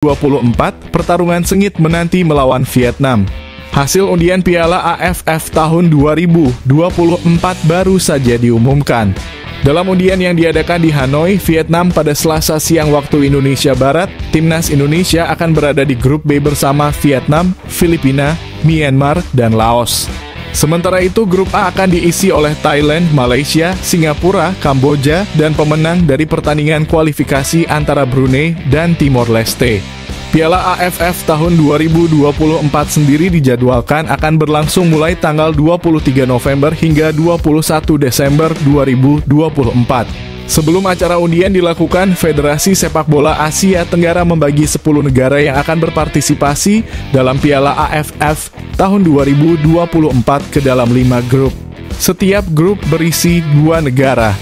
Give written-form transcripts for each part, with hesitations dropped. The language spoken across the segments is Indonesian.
2024, pertarungan sengit menanti melawan Vietnam. Hasil undian Piala AFF tahun 2024 baru saja diumumkan. Dalam undian yang diadakan di Hanoi, Vietnam pada Selasa siang waktu Indonesia Barat, Timnas Indonesia akan berada di grup B bersama Vietnam, Filipina, Myanmar, dan Laos. Sementara itu, grup A akan diisi oleh Thailand, Malaysia, Singapura, Kamboja, dan pemenang dari pertandingan kualifikasi antara Brunei dan Timor Leste. Piala AFF tahun 2024 sendiri dijadwalkan akan berlangsung mulai tanggal 23 November hingga 21 Desember 2024. Sebelum acara undian dilakukan, Federasi Sepak Bola Asia Tenggara membagi 10 negara yang akan berpartisipasi dalam Piala AFF tahun 2024 ke dalam 5 grup. Setiap grup berisi 2 negara.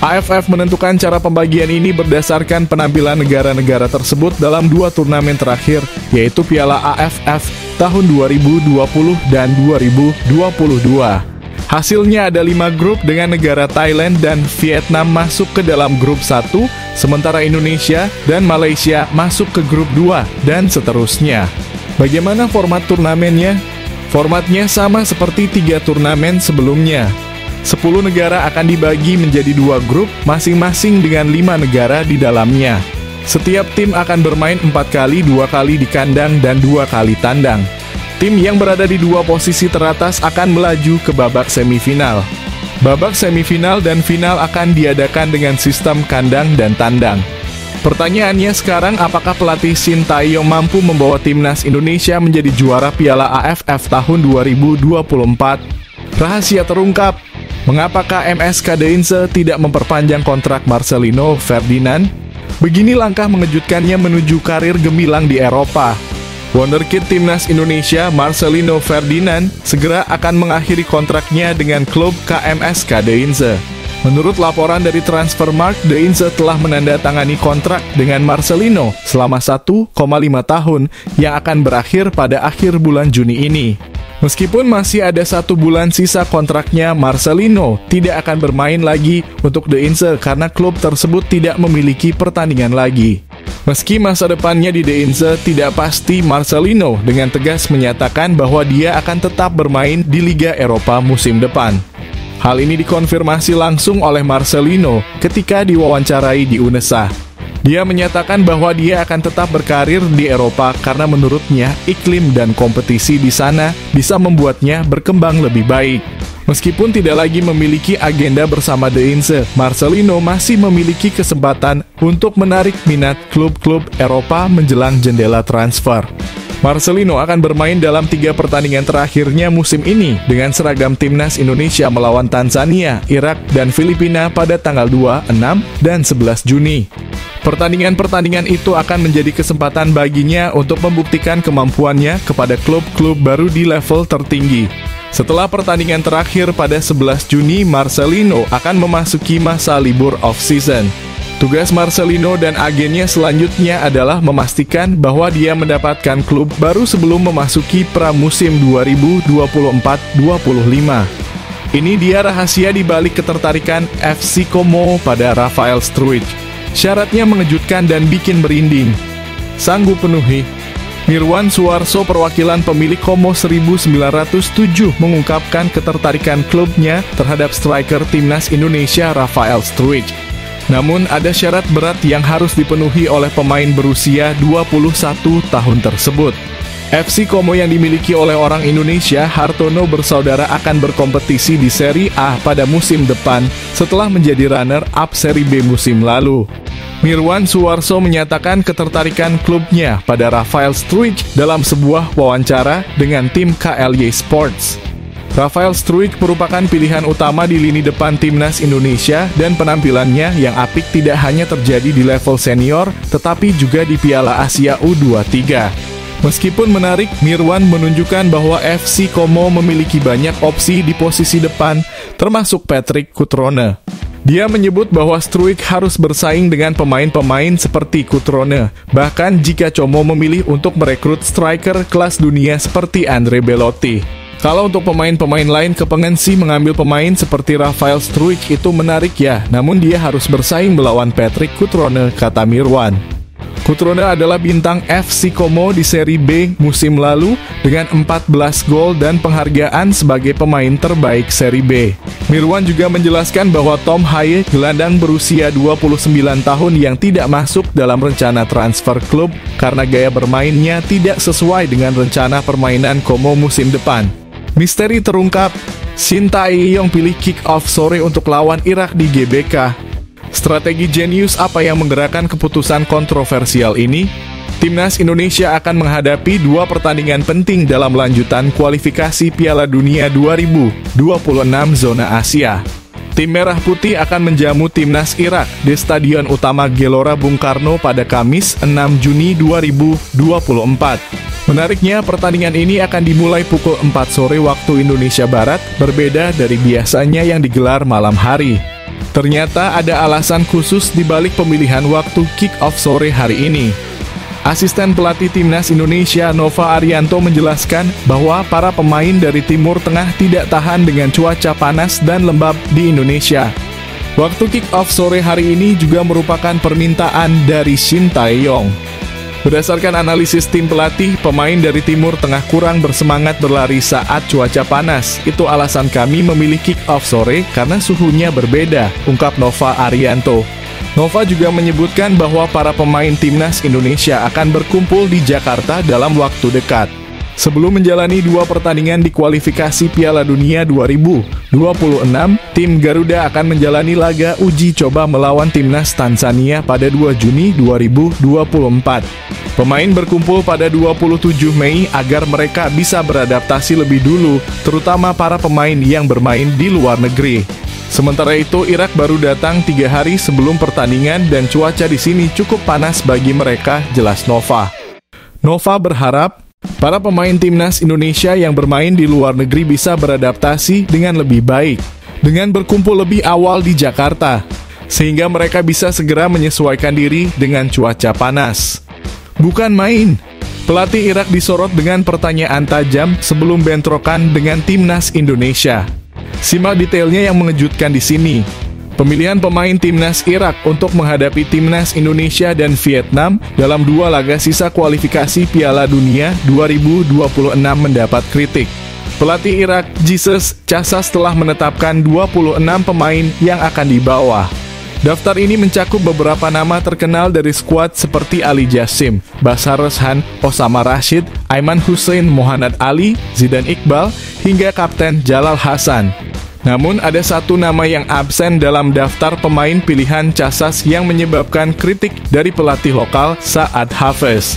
AFF menentukan cara pembagian ini berdasarkan penampilan negara-negara tersebut dalam 2 turnamen terakhir, yaitu Piala AFF tahun 2020 dan 2022. Hasilnya ada 5 grup dengan negara Thailand dan Vietnam masuk ke dalam grup 1, sementara Indonesia dan Malaysia masuk ke grup 2, dan seterusnya. Bagaimana format turnamennya? Formatnya sama seperti 3 turnamen sebelumnya. 10 negara akan dibagi menjadi 2 grup, masing-masing dengan 5 negara di dalamnya. Setiap tim akan bermain 4 kali, 2 kali di kandang dan 2 kali tandang. Tim yang berada di 2 posisi teratas akan melaju ke babak semifinal. Babak semifinal dan final akan diadakan dengan sistem kandang dan tandang. Pertanyaannya sekarang, apakah pelatih Shin Tae-yong mampu membawa timnas Indonesia menjadi juara Piala AFF tahun 2024? Rahasia terungkap. Mengapakah MS Kadeinse tidak memperpanjang kontrak Marcelino Ferdinand? Begini langkah mengejutkannya menuju karir gemilang di Eropa. Wonderkid timnas Indonesia Marcelino Ferdinand segera akan mengakhiri kontraknya dengan klub KMS Kadeinse. Menurut laporan dari Transfermarkt, Deinze telah menandatangani kontrak dengan Marcelino selama 1,5 tahun yang akan berakhir pada akhir bulan Juni ini. Meskipun masih ada 1 bulan sisa kontraknya, Marcelino tidak akan bermain lagi untuk Deinze karena klub tersebut tidak memiliki pertandingan lagi. Meski masa depannya di Deinze tidak pasti, Marcelino dengan tegas menyatakan bahwa dia akan tetap bermain di Liga Eropa musim depan. Hal ini dikonfirmasi langsung oleh Marcelino ketika diwawancarai di UNESA. Dia menyatakan bahwa dia akan tetap berkarir di Eropa karena menurutnya iklim dan kompetisi di sana bisa membuatnya berkembang lebih baik. Meskipun tidak lagi memiliki agenda bersama Deinze, Marcelino masih memiliki kesempatan untuk menarik minat klub-klub Eropa menjelang jendela transfer. Marcelino akan bermain dalam 3 pertandingan terakhirnya musim ini dengan seragam timnas Indonesia melawan Tanzania, Irak, dan Filipina pada tanggal 2, 6, dan 11 Juni. Pertandingan-pertandingan itu akan menjadi kesempatan baginya untuk membuktikan kemampuannya kepada klub-klub baru di level tertinggi. Setelah pertandingan terakhir pada 11 Juni, Marcelino akan memasuki masa libur off-season. Tugas Marcelino dan agennya selanjutnya adalah memastikan bahwa dia mendapatkan klub baru sebelum memasuki pramusim 2024-25. Ini dia rahasia di balik ketertarikan FC Como pada Rafael Struijk. Syaratnya mengejutkan dan bikin merinding. Sanggup penuhi. Mirwan Suarso, perwakilan pemilik Como 1907, mengungkapkan ketertarikan klubnya terhadap striker timnas Indonesia Rafael Struijk. Namun ada syarat berat yang harus dipenuhi oleh pemain berusia 21 tahun tersebut. FC Como yang dimiliki oleh orang Indonesia, Hartono bersaudara, akan berkompetisi di Serie A pada musim depan setelah menjadi runner-up Serie B musim lalu. Mirwan Suarso menyatakan ketertarikan klubnya pada Rafael Struijk dalam sebuah wawancara dengan tim KLY Sports. Rafael Struijk merupakan pilihan utama di lini depan timnas Indonesia dan penampilannya yang apik tidak hanya terjadi di level senior, tetapi juga di Piala Asia U23. Meskipun menarik, Mirwan menunjukkan bahwa FC Como memiliki banyak opsi di posisi depan, termasuk Patrick Cutrone. Dia menyebut bahwa Struijk harus bersaing dengan pemain-pemain seperti Cutrone, bahkan jika Como memilih untuk merekrut striker kelas dunia seperti Andre Belotti. Kalau untuk pemain-pemain lain kepengen sih mengambil pemain seperti Rafael Struijk, itu menarik ya, namun dia harus bersaing melawan Patrick Cutrone, kata Mirwan. Cutrone adalah bintang FC Como di Serie B musim lalu dengan 14 gol dan penghargaan sebagai pemain terbaik Serie B. Mirwan juga menjelaskan bahwa Tom Haye, gelandang berusia 29 tahun yang tidak masuk dalam rencana transfer klub karena gaya bermainnya tidak sesuai dengan rencana permainan Como musim depan. Misteri terungkap, Shin Tae-yong pilih kick-off sore untuk lawan Irak di GBK. Strategi jenius apa yang menggerakkan keputusan kontroversial ini? Timnas Indonesia akan menghadapi dua pertandingan penting dalam lanjutan kualifikasi Piala Dunia 2026 zona Asia. Tim Merah Putih akan menjamu Timnas Irak di Stadion Utama Gelora Bung Karno pada Kamis 6 Juni 2024. Menariknya, pertandingan ini akan dimulai pukul 4 sore waktu Indonesia Barat, berbeda dari biasanya yang digelar malam hari. Ternyata ada alasan khusus di balik pemilihan waktu kick-off sore hari ini. Asisten pelatih Timnas Indonesia Nova Arianto menjelaskan bahwa para pemain dari Timur Tengah tidak tahan dengan cuaca panas dan lembab di Indonesia. Waktu kick-off sore hari ini juga merupakan permintaan dari Shin Tae-yong. Berdasarkan analisis tim pelatih, pemain dari Timur Tengah kurang bersemangat berlari saat cuaca panas. Itu alasan kami memilih kick-off sore karena suhunya berbeda, ungkap Nova Arianto. Nova juga menyebutkan bahwa para pemain Timnas Indonesia akan berkumpul di Jakarta dalam waktu dekat. Sebelum menjalani dua pertandingan di kualifikasi Piala Dunia 2026, tim Garuda akan menjalani laga uji coba melawan Timnas Tanzania pada 2 Juni 2024. Pemain berkumpul pada 27 Mei agar mereka bisa beradaptasi lebih dulu, terutama para pemain yang bermain di luar negeri. Sementara itu, Irak baru datang 3 hari sebelum pertandingan dan cuaca di sini cukup panas bagi mereka, jelas Nova. Nova berharap para pemain Timnas Indonesia yang bermain di luar negeri bisa beradaptasi dengan lebih baik, dengan berkumpul lebih awal di Jakarta, sehingga mereka bisa segera menyesuaikan diri dengan cuaca panas. Bukan main, pelatih Irak disorot dengan pertanyaan tajam sebelum bentrokan dengan Timnas Indonesia. Simak detailnya yang mengejutkan di sini. Pemilihan pemain Timnas Irak untuk menghadapi Timnas Indonesia dan Vietnam dalam dua laga sisa kualifikasi Piala Dunia 2026 mendapat kritik. Pelatih Irak, Jesus Casas, telah menetapkan 26 pemain yang akan dibawa. Daftar ini mencakup beberapa nama terkenal dari skuad seperti Ali Jassim, Basar Roshan, Osama Rashid, Aiman Hussein, Muhammad Ali, Zidan Iqbal, hingga Kapten Jalal Hasan. Namun ada satu nama yang absen dalam daftar pemain pilihan Casas yang menyebabkan kritik dari pelatih lokal Saad Hafez.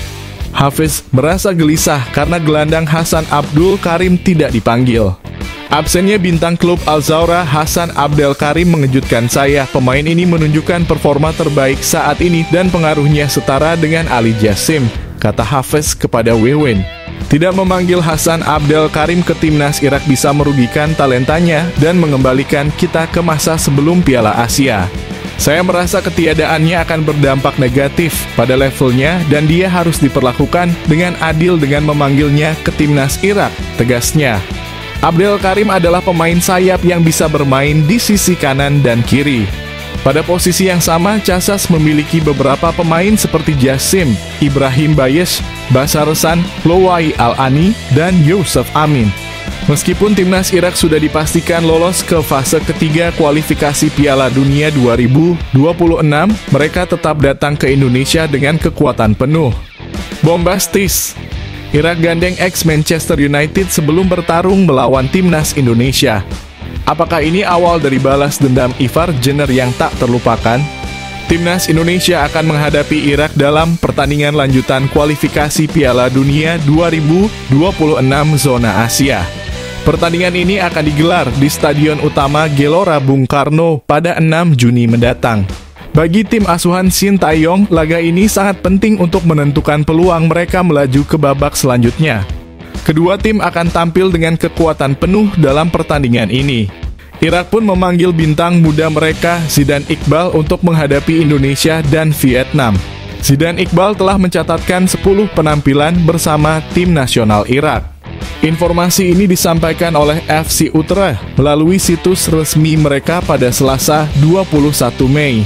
Hafez merasa gelisah karena gelandang Hasan Abdul Karim tidak dipanggil. Absennya bintang klub Al-Zawra Hasan Abdel Karim mengejutkan saya. Pemain ini menunjukkan performa terbaik saat ini dan pengaruhnya setara dengan Ali Jassim, kata Hafez kepada Wewin. Tidak memanggil Hasan Abdel Karim ke Timnas Irak bisa merugikan talentanya dan mengembalikan kita ke masa sebelum Piala Asia. Saya merasa ketiadaannya akan berdampak negatif pada levelnya dan dia harus diperlakukan dengan adil dengan memanggilnya ke Timnas Irak, tegasnya. Abdel Karim adalah pemain sayap yang bisa bermain di sisi kanan dan kiri. Pada posisi yang sama, Casas memiliki beberapa pemain seperti Jassim, Ibrahim Bayesh, Basar Roshan, Lowai Al-Ani, dan Yusuf Amin. Meskipun Timnas Irak sudah dipastikan lolos ke fase ketiga kualifikasi Piala Dunia 2026, mereka tetap datang ke Indonesia dengan kekuatan penuh. Bombastis, Irak gandeng ex-Manchester United sebelum bertarung melawan Timnas Indonesia. Apakah ini awal dari balas dendam Ivar Jenner yang tak terlupakan? Timnas Indonesia akan menghadapi Irak dalam pertandingan lanjutan kualifikasi Piala Dunia 2026 zona Asia. Pertandingan ini akan digelar di Stadion Utama Gelora Bung Karno pada 6 Juni mendatang. Bagi tim asuhan Shin Tae-yong, laga ini sangat penting untuk menentukan peluang mereka melaju ke babak selanjutnya. Kedua tim akan tampil dengan kekuatan penuh dalam pertandingan ini. Irak pun memanggil bintang muda mereka, Zidan Iqbal, untuk menghadapi Indonesia dan Vietnam. Zidan Iqbal telah mencatatkan 10 penampilan bersama tim nasional Irak. Informasi ini disampaikan oleh FC Utrecht melalui situs resmi mereka pada Selasa 21 Mei.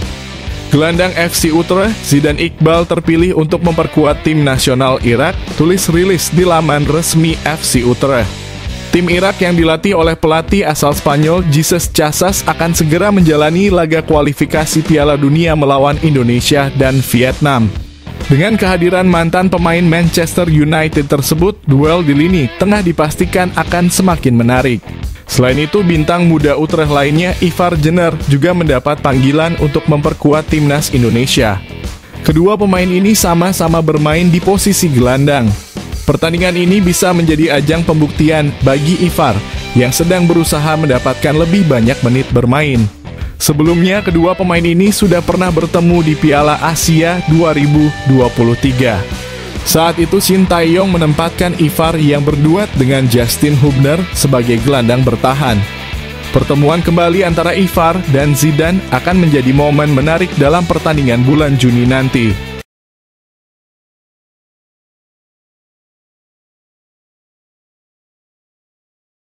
Gelandang FC Utrecht, Zidane Iqbal terpilih untuk memperkuat tim nasional Irak, tulis rilis di laman resmi FC Utrecht. Tim Irak yang dilatih oleh pelatih asal Spanyol Jesus Casas akan segera menjalani laga kualifikasi Piala Dunia melawan Indonesia dan Vietnam. Dengan kehadiran mantan pemain Manchester United tersebut, duel di lini tengah dipastikan akan semakin menarik. Selain itu, bintang muda Utrecht lainnya Ivar Jenner juga mendapat panggilan untuk memperkuat timnas Indonesia. Kedua pemain ini sama-sama bermain di posisi gelandang. Pertandingan ini bisa menjadi ajang pembuktian bagi Ivar yang sedang berusaha mendapatkan lebih banyak menit bermain. Sebelumnya, kedua pemain ini sudah pernah bertemu di Piala Asia 2023. Saat itu Shin Tae-yong menempatkan Ivar yang berduet dengan Justin Hubner sebagai gelandang bertahan. Pertemuan kembali antara Ivar dan Zidane akan menjadi momen menarik dalam pertandingan bulan Juni nanti.